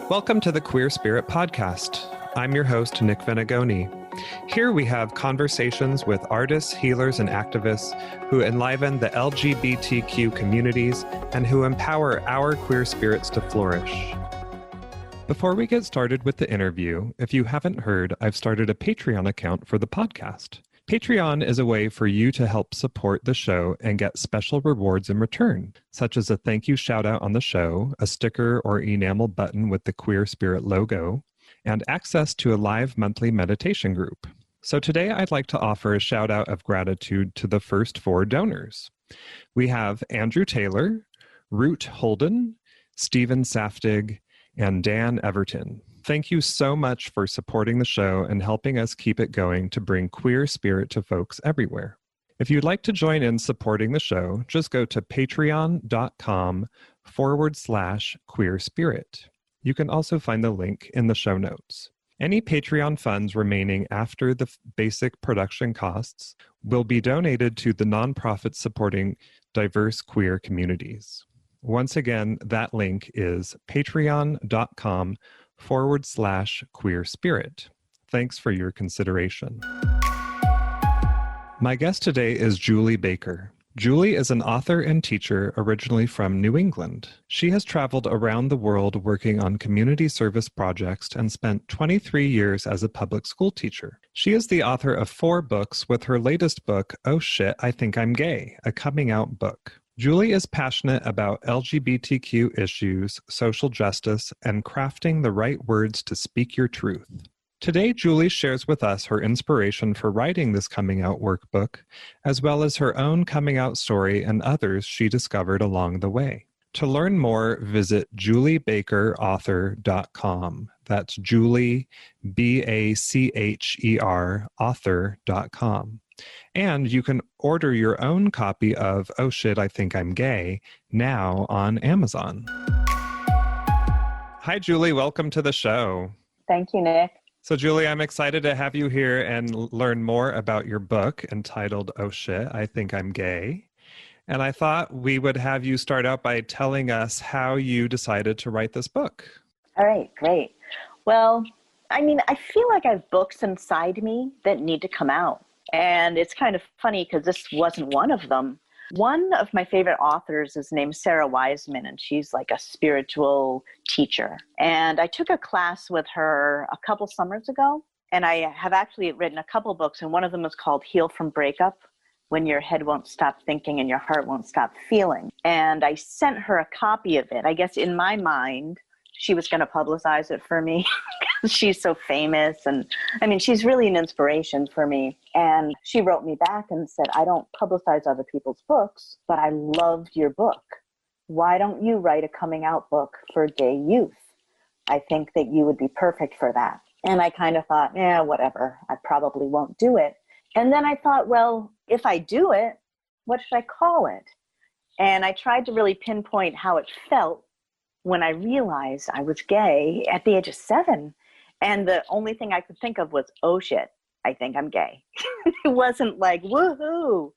Welcome to the Queer Spirit Podcast. I'm your host, Nick Venegoni. Here we have conversations with artists, healers, and activists who enliven the LGBTQ communities and who empower our queer spirits to flourish. Before we get started with the interview, if you haven't heard, I've started a Patreon account for the podcast. Patreon is a way for you to help support the show and get special rewards in return, such as a thank you shout out on the show, a sticker or enamel button with the Queer Spirit logo, and access to a live monthly meditation group. So today I'd like to offer a shout out of gratitude to the first 4 donors. We have Andrew Taylor, Root Holden, Stephen Saftig, and Dan Everton. Thank you so much for supporting the show and helping us keep it going to bring queer spirit to folks everywhere. If you'd like to join in supporting the show, just go to patreon.com/queer spirit. You can also find the link in the show notes. Any Patreon funds remaining after the basic production costs will be donated to the nonprofit supporting diverse queer communities. Once again, that link is patreon.com/queer spirit. Thanks for your consideration. My guest today is Julie Bacher. Julie is an author and teacher originally from New England. She has traveled around the world working on community service projects and spent 23 years as a public school teacher. She is the author of 4 books, with her latest book, Oh Shit, I Think I'm Gay, a coming out book. Julie is passionate about LGBTQ issues, social justice, and crafting the right words to speak your truth. Today, Julie shares with us her inspiration for writing this coming out workbook, as well as her own coming out story and others she discovered along the way. To learn more, visit juliebacherauthor.com. That's Julie, Bacher, author.com. And you can order your own copy of Oh Shit, I Think I'm Gay now on Amazon. Hi, Julie. Welcome to the show. Thank you, Nick. So, Julie, I'm excited to have you here and learn more about your book entitled Oh Shit, I Think I'm Gay. And I thought we would have you start out by telling us how you decided to write this book. All right, great. Well, I feel like I have books inside me that need to come out. And it's kind of funny because this wasn't one of them. One of my favorite authors is named Sarah Wiseman, and she's like a spiritual teacher. And I took a class with her a couple summers ago, and I have actually written a couple books, and one of them is called Heal from Breakup, When Your Head Won't Stop Thinking and Your Heart Won't Stop Feeling. And I sent her a copy of it. I guess in my mind, she was going to publicize it for me. She's so famous. And she's really an inspiration for me. And she wrote me back and said, I don't publicize other people's books, but I loved your book. Why don't you write a coming out book for gay youth? I think that you would be perfect for that. And I kind of thought, whatever, I probably won't do it. And then I thought, well, if I do it, what should I call it? And I tried to really pinpoint how it felt when I realized I was gay at the age of 7. And the only thing I could think of was, oh shit, I think I'm gay. It wasn't like, woohoo.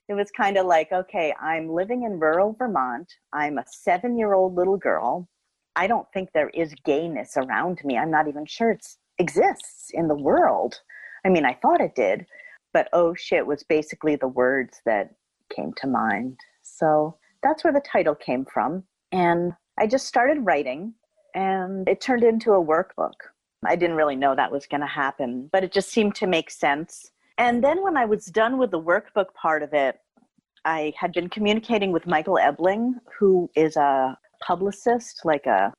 It was kind of like, okay, I'm living in rural Vermont. I'm a 7-year-old little girl. I don't think there is gayness around me. I'm not even sure it exists in the world. I thought it did, but oh shit was basically the words that came to mind. So that's where the title came from. And I just started writing, and it turned into a workbook. I didn't really know that was going to happen, but it just seemed to make sense. And then when I was done with the workbook part of it, I had been communicating with Michael Ebling, who is a publicist, like an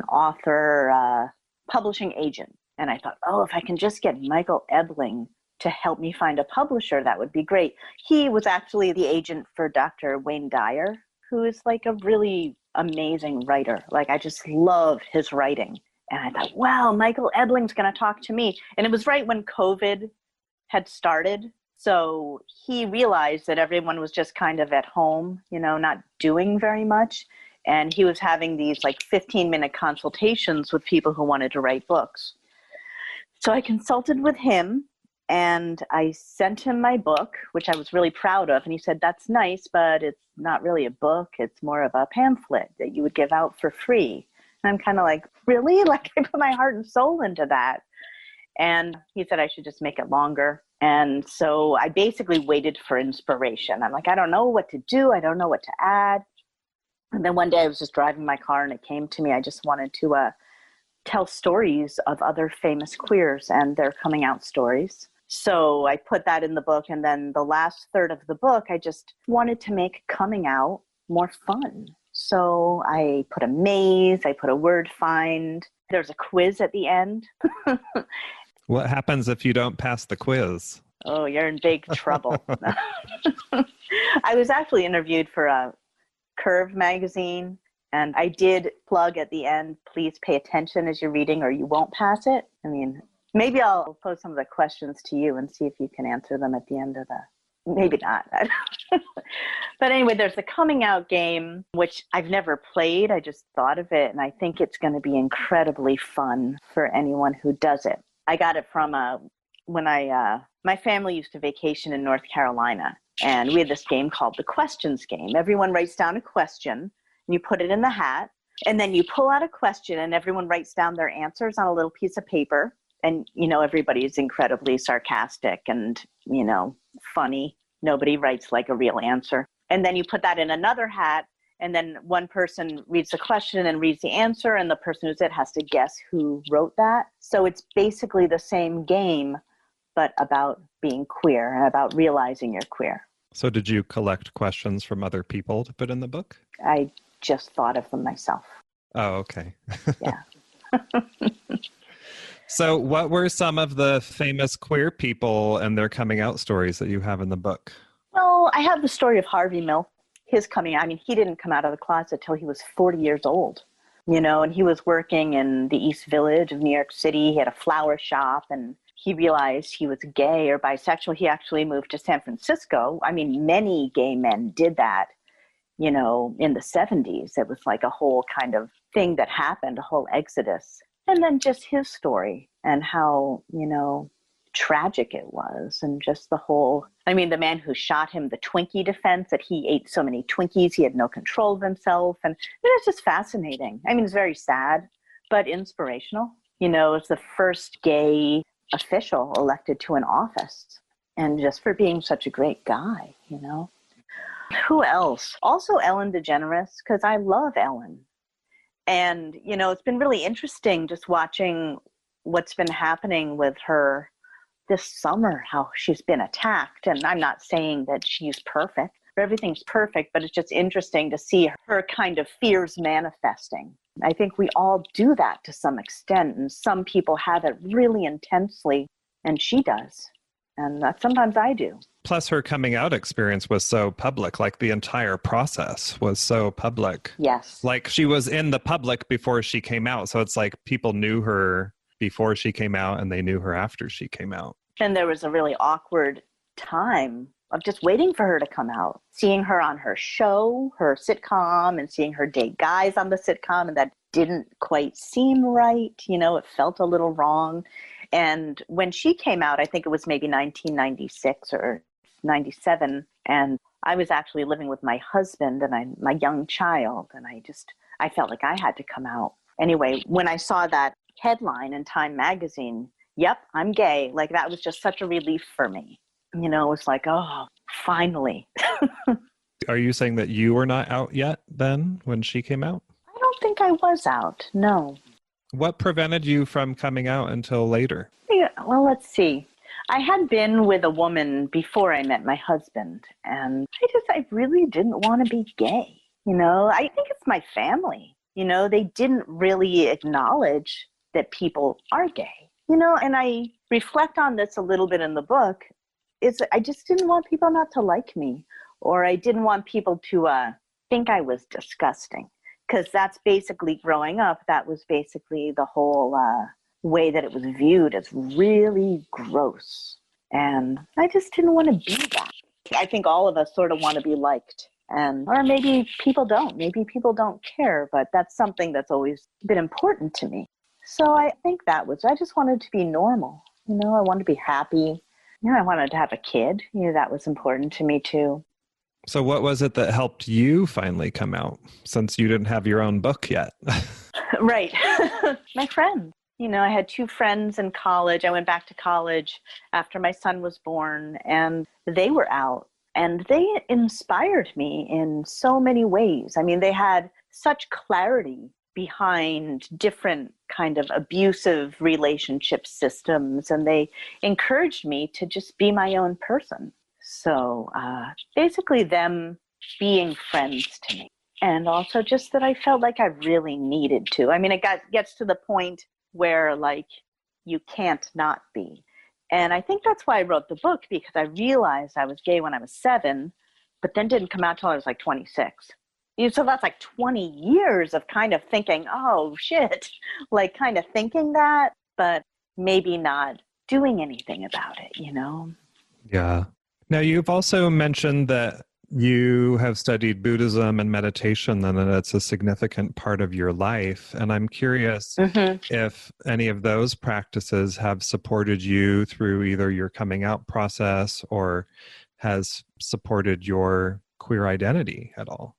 author, publishing agent. And I thought, if I can just get Michael Ebling to help me find a publisher, that would be great. He was actually the agent for Dr. Wayne Dyer, who is like a really amazing writer. Like, I just love his writing. And I thought, wow, Michael Ebling's going to talk to me. And it was right when COVID had started. So he realized that everyone was just kind of at home, not doing very much. And he was having these like 15-minute consultations with people who wanted to write books. So I consulted with him, And I sent him my book, which I was really proud of. And he said, that's nice, but it's not really a book. It's more of a pamphlet that you would give out for free. And I'm kind of like, really? Like, I put my heart and soul into that. And he said I should just make it longer. And so I basically waited for inspiration. I'm like, I don't know what to do. I don't know what to add. And then one day I was just driving my car and it came to me. I just wanted to tell stories of other famous queers and their coming out stories. So I put that in the book. And then the last third of the book, I just wanted to make coming out more fun. So I put a maze, I put a word find. There's a quiz at the end. What happens if you don't pass the quiz? Oh, you're in big trouble. I was actually interviewed for a Curve magazine, and I did plug at the end, please pay attention as you're reading or you won't pass it. I mean, maybe I'll pose some of the questions to you and see if you can answer them at the end of maybe not. But anyway, there's a coming out game, which I've never played. I just thought of it, and I think it's going to be incredibly fun for anyone who does it. I got it from when my family used to vacation in North Carolina, and we had this game called the questions game. Everyone writes down a question, and you put it in the hat, and then you pull out a question, and everyone writes down their answers on a little piece of paper. And, everybody's incredibly sarcastic and, funny. Nobody writes like a real answer. And then you put that in another hat, and then one person reads the question and reads the answer, and the person who's it has to guess who wrote that. So it's basically the same game, but about being queer and about realizing you're queer. So did you collect questions from other people to put in the book? I just thought of them myself. Oh, okay. Yeah. So what were some of the famous queer people and their coming out stories that you have in the book? Well, I have the story of Harvey Milk, his coming out. I mean, he didn't come out of the closet till he was 40 years old, and he was working in the East Village of New York City. He had a flower shop, and he realized he was gay or bisexual. He actually moved to San Francisco. I mean, many gay men did that, in the 70s. It was like a whole kind of thing that happened, a whole exodus. And then just his story and how, tragic it was. And just the man who shot him, the Twinkie defense, that he ate so many Twinkies, he had no control of himself. And it was just fascinating. I mean, it's very sad, but inspirational. It's the first gay official elected to an office. And just for being such a great guy, Who else? Also Ellen DeGeneres, because I love Ellen. And, it's been really interesting just watching what's been happening with her this summer, how she's been attacked. And I'm not saying that she's perfect, or everything's perfect, but it's just interesting to see her kind of fears manifesting. I think we all do that to some extent, and some people have it really intensely, and she does. And sometimes I do. Plus, her coming out experience was so public, like the entire process was so public. Yes. Like she was in the public before she came out. So it's like people knew her before she came out and they knew her after she came out. And there was a really awkward time of just waiting for her to come out, seeing her on her show, her sitcom, and seeing her date guys on the sitcom. And that didn't quite seem right. It felt a little wrong. And when she came out, I think it was maybe 1996 or 97. And I was actually living with my husband and my young child. And I felt like I had to come out. Anyway, when I saw that headline in Time magazine, yep, I'm gay. Like that was just such a relief for me. It was like, oh, finally. Are you saying that you were not out yet then when she came out? I don't think I was out. No. What prevented you from coming out until later? Yeah, well, let's see. I had been with a woman before I met my husband, and I really didn't want to be gay. I think it's my family. They didn't really acknowledge that people are gay. And I reflect on this a little bit in the book, I just didn't want people not to like me, or I didn't want people to think I was disgusting. Because that's basically growing up, that was basically the whole way that it was viewed as really gross. And I just didn't want to be that. I think all of us sort of want to be liked. Or maybe people don't. Maybe people don't care, but that's something that's always been important to me. So I think I just wanted to be normal. I wanted to be happy. I wanted to have a kid. That was important to me too. So what was it that helped you finally come out, since you didn't have your own book yet? Right. My friends. I had two friends in college. I went back to college after my son was born, and they were out, and they inspired me in so many ways. I mean, they had such clarity behind different kind of abusive relationship systems, and they encouraged me to just be my own person. So basically them being friends to me. And also just that I felt like I really needed to. I mean, it gets to the point where like you can't not be. And I think that's why I wrote the book, because I realized I was gay when I was 7, but then didn't come out till I was like 26. So that's like 20 years of kind of thinking, oh shit, like kind of thinking that, but maybe not doing anything about it. Yeah. Now, you've also mentioned that you have studied Buddhism and meditation, and that it's a significant part of your life. And I'm curious if any of those practices have supported you through either your coming out process or has supported your queer identity at all.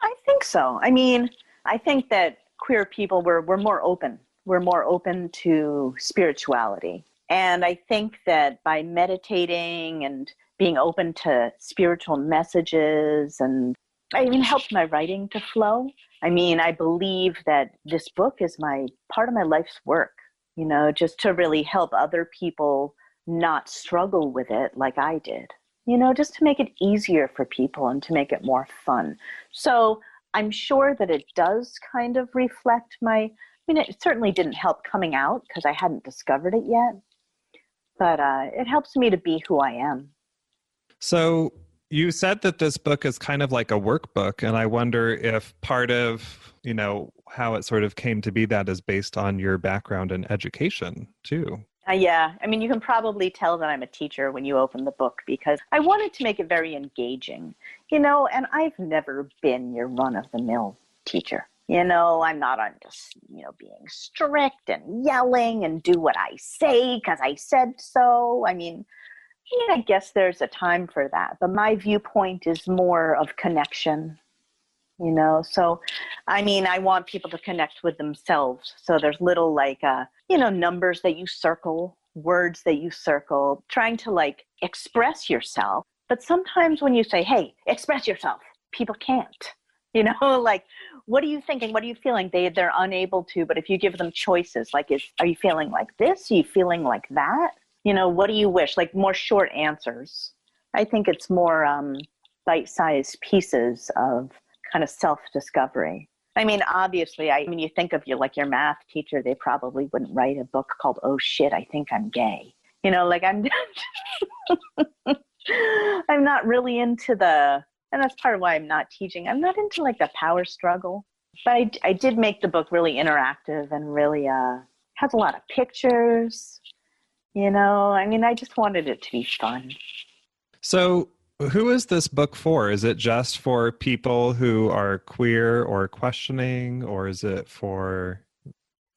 I think so. I mean, I think that queer people we're more open. We're more open to spirituality. And I think that by meditating and being open to spiritual messages, and I even helped my writing to flow. I mean, I believe that this book is part of my life's work, just to really help other people not struggle with it like I did, just to make it easier for people and to make it more fun. So I'm sure that it does kind of reflect it certainly didn't help coming out because I hadn't discovered it yet, but it helps me to be who I am. So you said that this book is kind of like a workbook, and I wonder if part of, how it sort of came to be that is based on your background in education too. Yeah. I mean, you can probably tell that I'm a teacher when you open the book, because I wanted to make it very engaging, and I've never been your run-of-the-mill teacher. I'm not on just, being strict and yelling and do what I say because I said so. I mean, I guess there's a time for that, but my viewpoint is more of connection, so, I mean, I want people to connect with themselves. So there's little numbers that you circle, words that you circle, trying to express yourself. But sometimes when you say, hey, express yourself, people can't, what are you thinking? What are you feeling? They're unable to, but if you give them choices, are you feeling like this? Are you feeling like that? What do you wish? More short answers. I think it's more bite-sized pieces of kind of self-discovery. I mean, obviously, you think of your math teacher, they probably wouldn't write a book called, oh shit, I think I'm gay. I'm I'm not really into and that's part of why I'm not teaching. I'm not into the power struggle. But I did make the book really interactive and really has a lot of pictures. I just wanted it to be fun. So who is this book for? Is it just for people who are queer or questioning, or is it for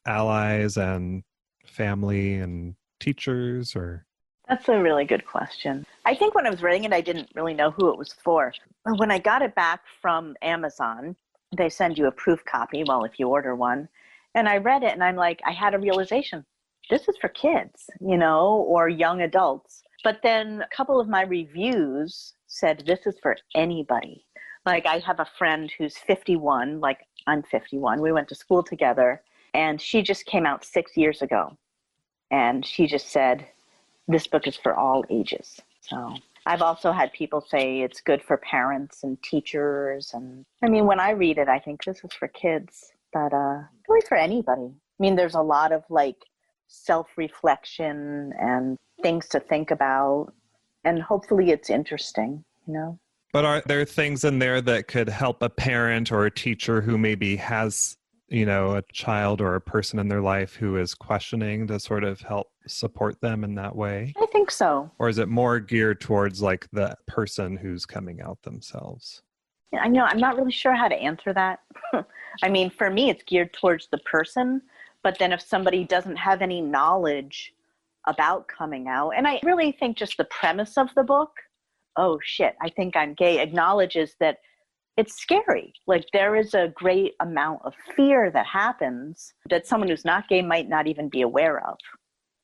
allies and family and teachers, or? That's a really good question. I think when I was writing it, I didn't really know who it was for. When I got it back from Amazon, they send you a proof copy, if you order one. And I read it and I had a realization. This is for kids, or young adults. But then a couple of my reviews said this is for anybody. I have a friend who's 51, I'm 51. We went to school together, and she just came out 6 years ago. And she just said, this book is for all ages. So I've also had people say it's good for parents and teachers. And when I read it, I think this is for kids, but really for anybody. There's a lot of self-reflection and things to think about, and hopefully it's interesting, But are there things in there that could help a parent or a teacher who maybe has, a child or a person in their life who is questioning, to sort of help support them in that way? I think so. Or is it more geared towards the person who's coming out themselves? I know, I'm not really sure how to answer that. For me, it's geared towards the person. But then if somebody doesn't have any knowledge about coming out. And I really think just the premise of the book, "Oh shit, I think I'm gay," acknowledges that it's scary. Like there is a great amount of fear that happens that someone who's not gay might not even be aware of.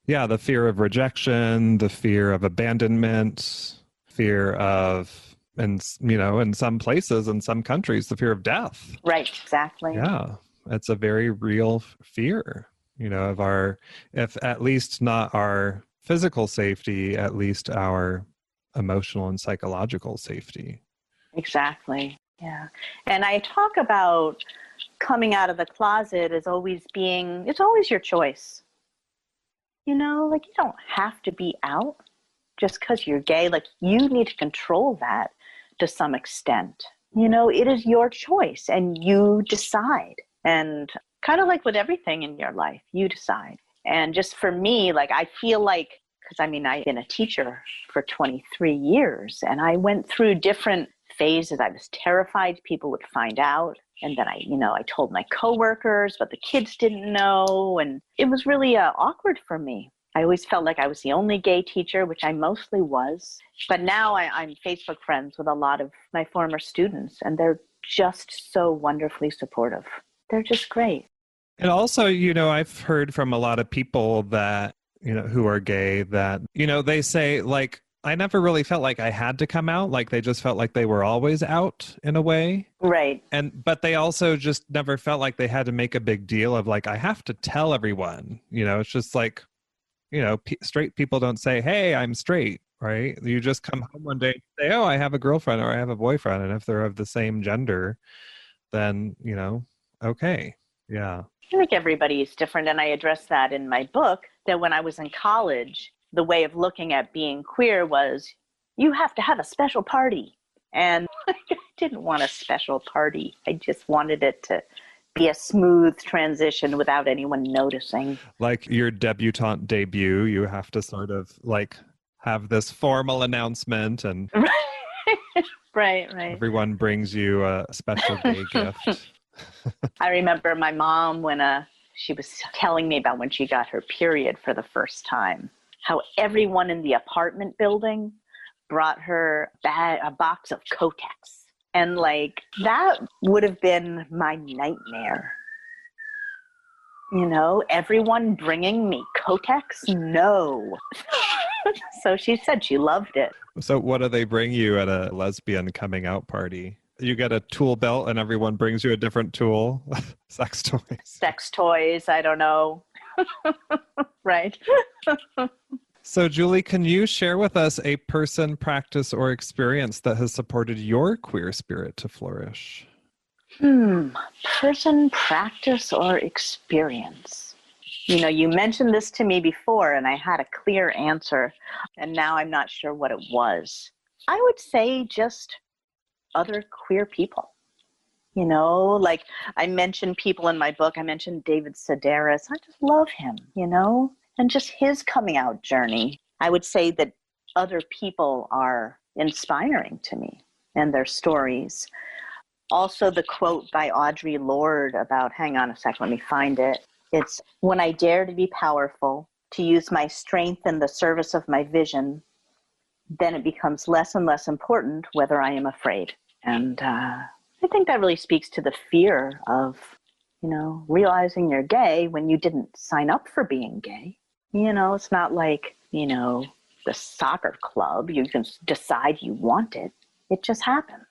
Yeah, the fear of rejection, the fear of abandonment, fear of, and in some places, in some countries, the fear of death. Right, exactly. Yeah, it's a very real fear, of our, if at least not our physical safety, at least our emotional and psychological safety. Exactly. Yeah. And I talk about coming out of the closet as always being, it's always your choice. Like you don't have to be out just because you're gay. Like you need to control that to some extent. It is your choice and you decide. And kind of like with everything in your life, you decide. And just for me, like I feel like, because I've been a teacher for 23 years and I went through different phases. I was terrified people would find out. And then I told my coworkers, but the kids didn't know. And it was really awkward for me. I always felt like I was the only gay teacher, which I mostly was. But now I'm Facebook friends with a lot of my former students, and they're just so wonderfully supportive. They're just great. And also, I've heard from a lot of people that, who are gay that, they say, like, I never really felt like I had to come out. Like they just felt like they were always out in a way. Right. But they also just never felt like they had to make a big deal of like, I have to tell everyone, it's just like, straight people don't say, "Hey, I'm straight," right? You just come home one day and say, "Oh, I have a girlfriend or I have a boyfriend." And if they're of the same gender, then, okay. Yeah. I think everybody is different. And I address that in my book, that when I was in college, the way of looking at being queer was you have to have a special party. And I didn't want a special party. I just wanted it to be a smooth transition without anyone noticing. Like your debutante debut, you have to sort of like have this formal announcement and right. Everyone brings you a special gay gift. I remember my mom when she was telling me about when she got her period for the first time, how everyone in the apartment building brought her a box of Kotex. And like, that would have been my nightmare. Everyone bringing me Kotex? No. So she said she loved it. So what do they bring you at a lesbian coming out party? You get a tool belt and everyone brings you a different tool? Sex toys. Sex toys, I don't know. Right. So, Julie, can you share with us a person, practice, or experience that has supported your queer spirit to flourish? Person, practice, or experience? You mentioned this to me before, and I had a clear answer, and now I'm not sure what it was. I would say just other queer people. Like I mentioned people in my book. I mentioned David Sedaris. I just love him, and just his coming out journey. I would say that other people are inspiring to me and their stories. Also, the quote by Audre Lorde about, hang on a second, let me find it. It's, "When I dare to be powerful, to use my strength in the service of my vision, then it becomes less and less important whether I am afraid." And I think that really speaks to the fear of, realizing you're gay when you didn't sign up for being gay. It's not like, the soccer club. You can decide you want it. It just happens.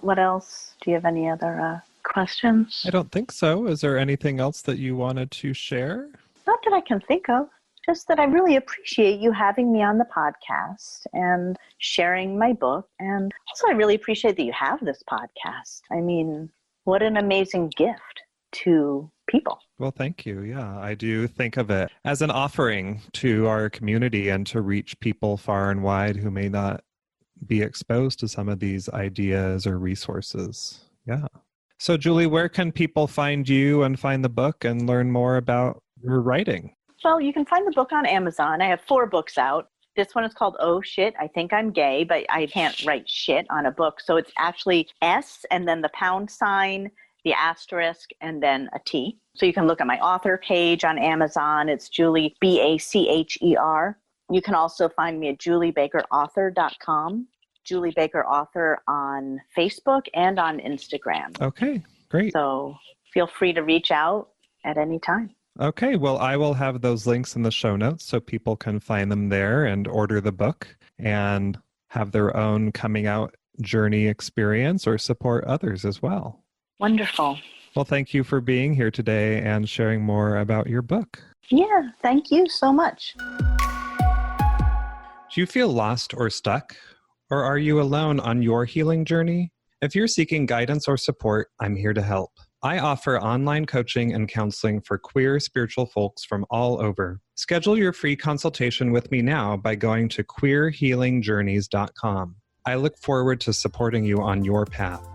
What else? Do you have any other questions? I don't think so. Is there anything else that you wanted to share? Not that I can think of. Just that I really appreciate you having me on the podcast and sharing my book. And also I really appreciate that you have this podcast. I mean, what an amazing gift to people. Well, thank you. Yeah, I do think of it as an offering to our community and to reach people far and wide who may not be exposed to some of these ideas or resources. Yeah. So, Julie, where can people find you and find the book and learn more about your writing? Well, you can find the book on Amazon. I have 4 books out. This one is called "Oh Shit, I Think I'm Gay," but I can't write shit on a book. So it's actually S and then the #, the asterisk, and then a T. So you can look at my author page on Amazon. It's Julie, Bacher. You can also find me at juliebakerauthor.com, Julie Baker Author on Facebook and on Instagram. Okay, great. So feel free to reach out at any time. Okay, well, I will have those links in the show notes so people can find them there and order the book and have their own coming out journey experience or support others as well. Wonderful. Well, thank you for being here today and sharing more about your book. Yeah, thank you so much. Do you feel lost or stuck? Or are you alone on your healing journey? If you're seeking guidance or support, I'm here to help. I offer online coaching and counseling for queer spiritual folks from all over. Schedule your free consultation with me now by going to queerhealingjourneys.com. I look forward to supporting you on your path.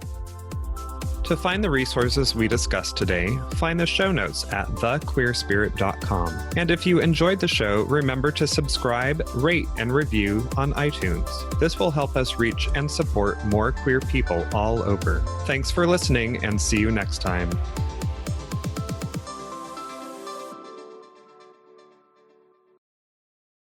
To find the resources we discussed today, find the show notes at thequeerspirit.com. And if you enjoyed the show, remember to subscribe, rate, and review on iTunes. This will help us reach and support more queer people all over. Thanks for listening, and see you next time.